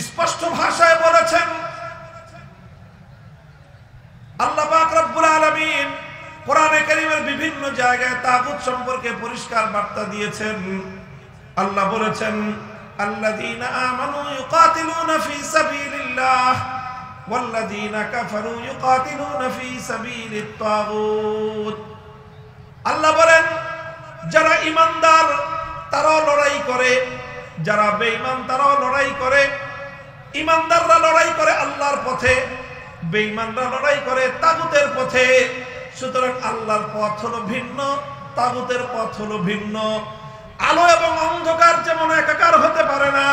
স্পষ্ট ভাষায় বলেছেন, আল্লাহ পাক রব্বুল আলামিন কোরআনে কারীমের বিভিন্ন জায়গায় তাগুত সম্পর্কে পরিষ্কার বার্তা দিয়েছেন। আল্লাহ বলেছেন, আল্লাযীনা আমানু ইউকাতিলুনা ফী সাবিলিল্লাহ ওয়াল্লাযীনা কাফারু ইউকাতিলুনা ফী সাবিলিত তাগুত। আল্লাহ বলেন, যারা ঈমানদার তারাও লড়াই করে, যারা বেঈমান তারাও লড়াই করে। ঈমানদাররা লড়াই করে আল্লাহর পথে, বেঈমানরা লড়াই করে তাগুতের পথে। সুতরাং আল্লাহর পথ হলো ভিন্ন, তাগুতের পথ হলো ভিন্ন। আলো এবং অন্ধকার যেমন একাকার হতে পারে না,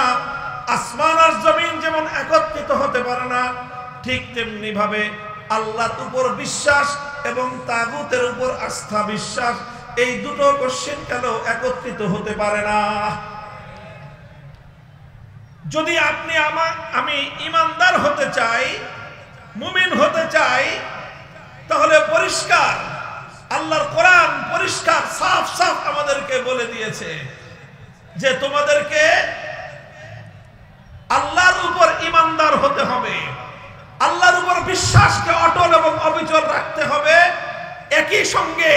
আসমান আর জমিন যেমন একত্রিত হতে পারে না, ঠিক তেমনি ভাবে আল্লাহর উপর বিশ্বাস এবং তাগুতের উপর আস্থা বিশ্বাস, এই দুটো কোশ্চেন কেন একত্রিত হতে পারে না। যদি আপনি আমি ঈমানদার হতে চাই, মুমিন হতে চাই, তাহলে পরিষ্কার আল্লাহর কোরআন পরিষ্কার সাফ সাফ আমাদেরকে বলে দিয়েছে যে তোমাদেরকে আল্লাহর উপর ঈমানদার হতে হবে, আল্লাহর উপর বিশ্বাসকে অটল এবং অবিচল রাখতে হবে। একই সঙ্গে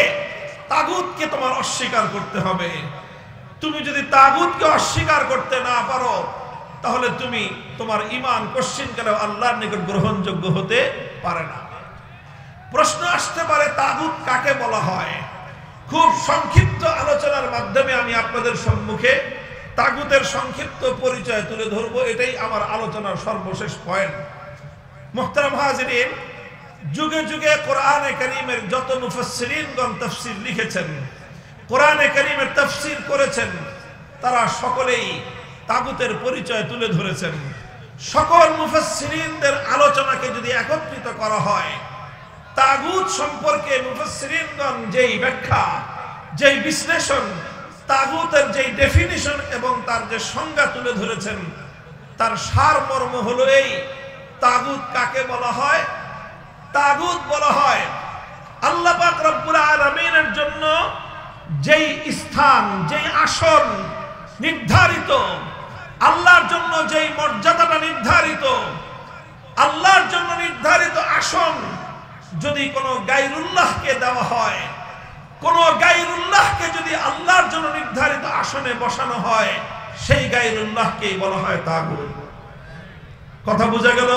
তাগুতকে তোমার অস্বীকার করতে হবে। তুমি যদি তাগুতকে অস্বীকার করতে না পারো, তাহলে তুমি তোমার ঈমান কোশ্চিনকালে আল্লাহর নিকট গ্রহণযোগ্য হতে পারে না। প্রশ্ন আসতে পারে, তাগুত কাকে বলা হয়? খুব সংক্ষিপ্ত আলোচনার মাধ্যমে আমি আপনাদের সম্মুখে তাগুতের সংক্ষিপ্ত পরিচয় তুলে ধরবো। এটাই আমার আলোচনার সর্বশেষ পয়েন্ট। মুহতারাম হাজিরিন, যুগে যুগে কোরআনে কারীমের যত মুফাসসিরিনগণ তাফসীর লিখেছেন, কোরআনে কারীমের তাফসীর করেছেন, তারা সকলেই তাগুতের পরিচয় তুলে ধরেছেন। সকল মুফাসসিরিনদের আলোচনাকে যদি একত্রিত করা হয়, তাগুত সম্পর্কে মুফাসসিরিনগণ যেই ব্যাখ্যা, যেই বিশ্লেষণ, তাগুতের যেই ডেফিনিশন এবং তার যে সংজ্ঞা তুলে ধরেছেন, তার সারমর্ম হলো এই: তাগুত কাকে বলা হয়? তাগুত বলা হয় আল্লাহ পাক রব্বুল আলামিনের জন্য যেই স্থান, যেই আসন নির্ধারিত, আল্লাহর জন্য যেই মর্যাদাটা নির্ধারিত, আল্লাহর জন্য নির্ধারিত আসন যদি কোনো গায়রুল্লাহকে দেওয়া হয়, কোন গায়রুল্লাহকে যদি আল্লাহর জন্য নির্ধারিত আসনে বসানো হয়, সেই গায়রুল্লাহকেই বলা হয় তাগুত। কথা বোঝা গেল?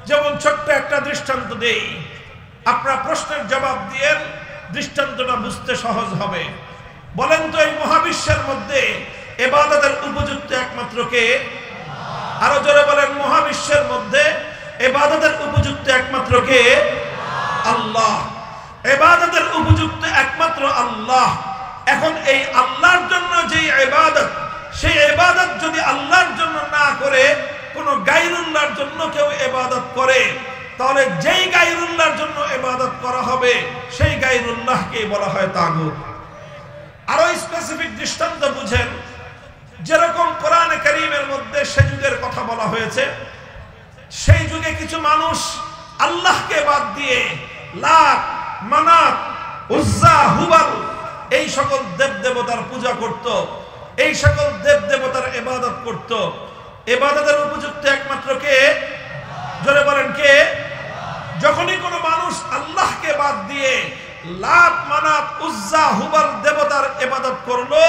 যেমন ছোট্ট একটা দৃষ্টান্ত দেই, আপনার প্রশ্নের জবাব দিয়ে দৃষ্টান্তটা বুঝতে সহজ হবে। বলেন তো, এই মহাবিশ্বের মধ্যে ইবাদতের উপযুক্ত একমাত্র কে? আরো জোরে বলেন, মহাবিশ্বের মধ্যে ইবাদতের উপযুক্ত একমাত্র কে? আল্লাহ। ইবাদতের উপযুক্ত একমাত্র আল্লাহ। এখন এই আল্লাহর জন্য যে ইবাদত, সেই ইবাদত যদি আল্লাহর জন্য না করে কোন গায়রুল্লাহর জন্য কেউ ইবাদত করে, তাহলে যেই গায়রুল্লাহর জন্য ইবাদত করা হবে সেই গায়রুল্লাহকে বলা হয় তাগুত। আরো স্পেসিফিক দৃষ্টান্ত বুঝেন, যেরকম কোরআনে কারীমের মধ্যে সে যুগের কথা বলা হয়েছে, সেই যুগে কিছু মানুষ আল্লাহকে বাদ দিয়ে লাত, মানাত, উজ্জা, হুবাল এই সকল দেবদেবতার পূজা করত, এই সকল দেবদেবতার ইবাদত করত। ইবাদতের উপযুক্ত একমাত্র কে? জোরে বলেন কে? যখনই কোনো মানুষ আল্লাহকে বাদ দিয়ে লাত, মানাত, উজ্জা, হুবাল দেবতার ইবাদত করলো,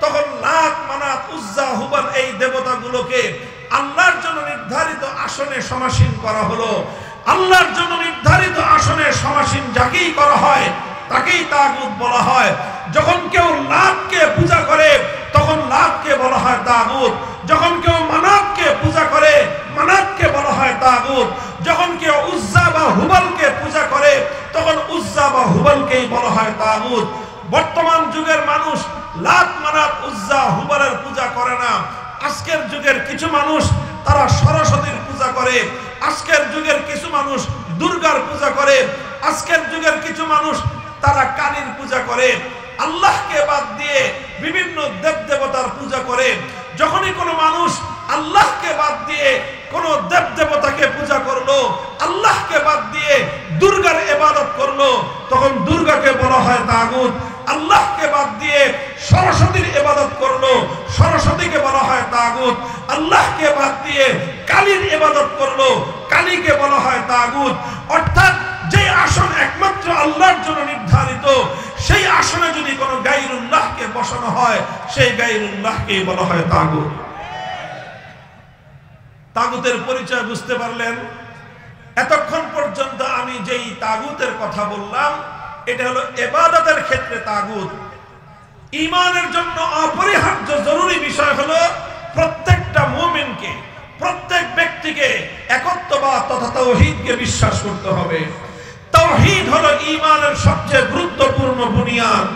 তখন লাত, মানাত, উজ্জা, হুবাল এই দেবতাগুলোকে আল্লাহর জন্য নির্ধারিত আসনে সমাসীন করা হলো। আল্লাহর জন্য নির্ধারিত আসনে সমাসীন যাকেই করা হয় তাকেই তাগুত বলা হয়। যখন কেউ লাতকে পূজা করে তখন লাতকে বলা হয় তাগুত। যখন কেউ মানাতকে পূজা করে মানাতকে বলা হয় তাগুত। যখন কেউ উজ্জা বা হুবালকে পূজা করে তখন উজ্জা বা হুবালকেই বলা হয় তাগুত। বর্তমান যুগের মানুষ লাত, মানাত, উজ্জা, হুবালের পূজা করে না। আজকের যুগের কিছু মানুষ তারা সরস্বতীর পূজা করে, আজকের যুগের কিছু মানুষ দুর্গার পূজা করে, আজকের যুগের কিছু মানুষ তারা কালীর পূজা করে। আল্লাহকে বাদ দিয়ে বিভিন্ন দেবদেবতার পূজা করে। যখনই কোনো মানুষ আল্লাহকে বাদ দিয়ে কোনো দেবদেবতাকে পূজা করলো, আল্লাহকে বাদ দিয়ে দুর্গার ইবাদত করলো, তখন দুর্গাকে বলা হয় তাগুত। আল্লাহকে বাদ দিয়ে সরস্বতীর ইবাদত করলো, সরস্বতীকে বলা হয় তাগুত। আল্লাহকে বাদ দিয়ে কালীর ইবাদত করলো, কালীকে বলা হয় তাগুত। অর্থাৎ যে আসন একমাত্র আল্লাহর জন্য নির্ধারিত, সেই আসনে যদি কোনো গায়রুল্লাহকে বসানো হয়, সেই গায়রুল্লাহকেই বলা হয় তাগুত। তাগুতের পরিচয় বুঝতে পারলেন? এতক্ষণ পর্যন্ত আমি যেই তাগুতের কথা বললাম, এটা হলো ইবাদতের ক্ষেত্রে তাগুত। ঈমানের জন্য অপরিহার্য জরুরি বিষয় হলো প্রত্যেকটা মুমিনকে, প্রত্যেক ব্যক্তিকে একত্ববাদ তথা তাওহীদকে বিশ্বাস করতে হবে। তাওহীদ হলো ঈমানের সবচেয়ে গুরুত্বপূর্ণ বুনিয়াদ।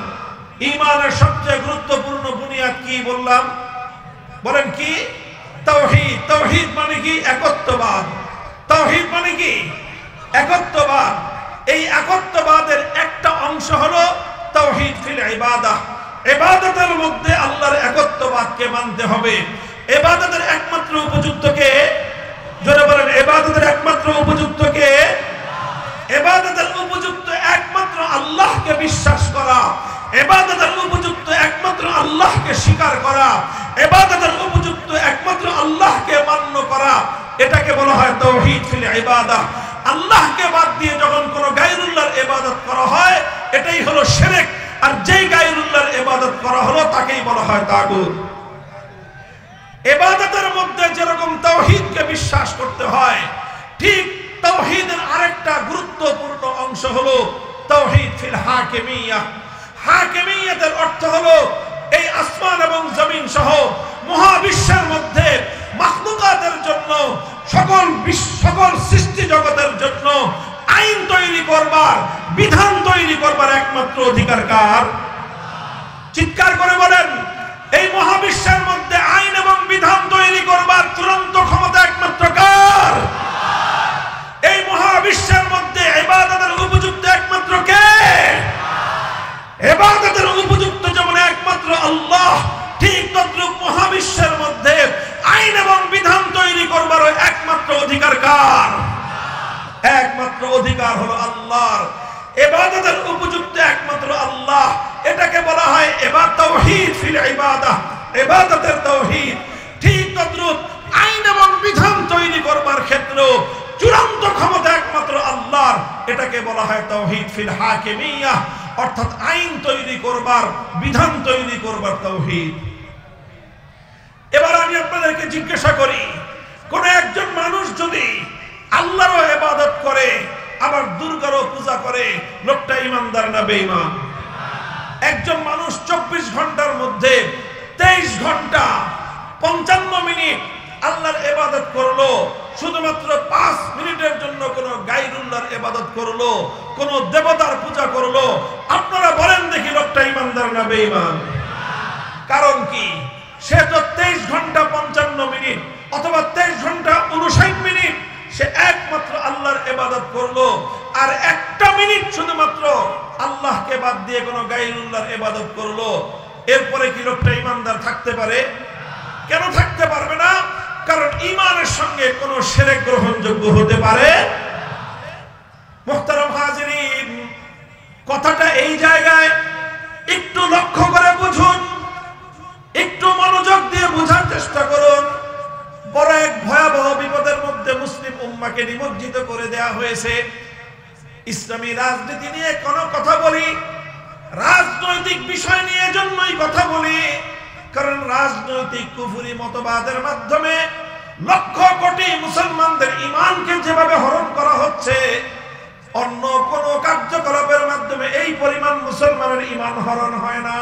ঈমানের সবচেয়ে গুরুত্বপূর্ণ বুনিয়াদ কি বললাম? বলেন কি? তাওহীদ। তাওহীদ মানে কি? একত্ববাদ। তাওহীদ মানে কি? একত্ববাদ। এই একত্ববাদের একটা অংশ হলো তাওহীদ ফিল ইবাদাহ। ইবাদতের মধ্যে আল্লাহর একত্ববাদকে মানতে হবে। ইবাদতের একমাত্র উপযুক্ত কে? জোরে বলেন, ইবাদতের একমাত্র উপযুক্ত কে? ইবাদতের উপযুক্ত একমাত্র আল্লাহকে বিশ্বাস করা, ইবাদতের উপযুক্ত একমাত্র আল্লাহকে স্বীকার করা, ইবাদতের উপযুক্ত একমাত্র আল্লাহকে মান্য করা, এটাকে বলা হয় তাওহীদ ফিল ইবাদাহ। আল্লাহকে বাদ দিয়ে যখন কোনো গায়রুল্লাহর ইবাদত করা হয়, এটাই হলো শিরক। আর যেই গায়রুল্লাহর ইবাদত করা হলো তাকেই বলা হয় তাগুত। ইবাদতের মধ্যে যেরকম তাওহীদকে বিশ্বাস করতে হয়, ঠিক তাওহীদের আরেকটা গুরুত্বপূর্ণ অংশ হলো তাওহীদ ফিল হাকিমিয়াহ। হাকিমিয়াতের অর্থ হলো এই আসমান এবং জমিন সহ মহাবিশ্বের মধ্যে মাখলুকাতের জন্য, সকল সৃষ্টি জগতের জন্য আইন তৈরি করবার, বিধান তৈরি করবার একমাত্র অধিকার কার? চিৎকার করে বলেন, এই মহাবিশ্বের মধ্যে আইন এবং বিধান তৈরি করবার চূড়ান্ত ক্ষমতা একমাত্র কার? এই মহাবিশ্বের মধ্যে ইবাদতের উপযুক্ত একমাত্র কে? ইবাদতের উপযুক্ত যেমন একমাত্র আল্লাহ, ঠিক তদ্রূপ মহাবিশ্বের মধ্যে আইন এবং বিধান তৈরি করবার একমাত্র অধিকার কার? একমাত্র অধিকার হলো আল্লাহর। ইবাদতের উপযুক্ত একমাত্র আল্লাহ, এটাকে বলা হয় তাওহীদ ফিল ইবাদাহ, ইবাদতের তাওহীদ। ঠিক তদ্রূপ আইন এবং বিধান তৈরি করবার ক্ষেত্রে চূড়ান্ত ক্ষমতা একমাত্র আল্লাহর, এটাকে বলা হয় তাওহীদ ফিল হাকিমিয়াহ, অর্থাৎ আইন তৈরি করবার, বিধান তৈরি করবার তাওহীদ। এবার আমি আপনাদেরকে জিজ্ঞাসা করি, কোন একজন মানুষ যদি আল্লাহরও ইবাদত করে আবার দুর্গারও পূজা করে, লোকটা ঈমানদার না বেঈমান? একজন মানুষ 24 ঘন্টার মধ্যে 23 ঘন্টা 55 মিনিট আল্লাহর ইবাদত করলো, শুধুমাত্র 5 মিনিটের জন্য কোন গায়রুল্লাহর ইবাদত করলো, কোন দেবতার পূজা করলো, আপনারা বলেন দেখি লোকটা ঈমানদার না বেঈমান? কারণ কি? সে তো 23 ঘন্টা 55 মিনিট অথবা 23 ঘন্টা 59 মিনিট সে একমাত্র আল্লাহর ইবাদত করলো, আর একটা মিনিট শুধুমাত্র আল্লাহকে বাদ দিয়ে কোন গায়রুল্লাহর ইবাদত করলো। এরপরে কি লোকটা ঈমানদার থাকতে পারে? কেন থাকতে পারবে না? কারণ ঈমানের সঙ্গে কোন শিরক গ্রহণযোগ্য হতে পারে। মুহতারাম হাজিরিন, কথাটা এই জায়গায় একটু লক্ষ্য করে বুঝুন, একটু মনোযোগ দিয়ে বোঝার চেষ্টা করুন। বড় এক ভয়াবহ বিপদের মধ্যে মুসলিম উম্মাহকে নিমজ্জিত করে দেয়া হয়েছে। ইসলামী রাজনীতি নিয়ে কোন কথা বলি, রাজনৈতিক বিষয় নিয়ে জন্যই কথা বলি, কারণ রাজনৈতিক কুফরি মতবাদের মাধ্যমে লক্ষ কোটি মুসলমানদের ঈমানকে যেভাবে হরণ করা হচ্ছে, অন্য কোন কার্যকলাপের মাধ্যমে এই পরিমাণ মুসলমানের ঈমান হরণ হয় না।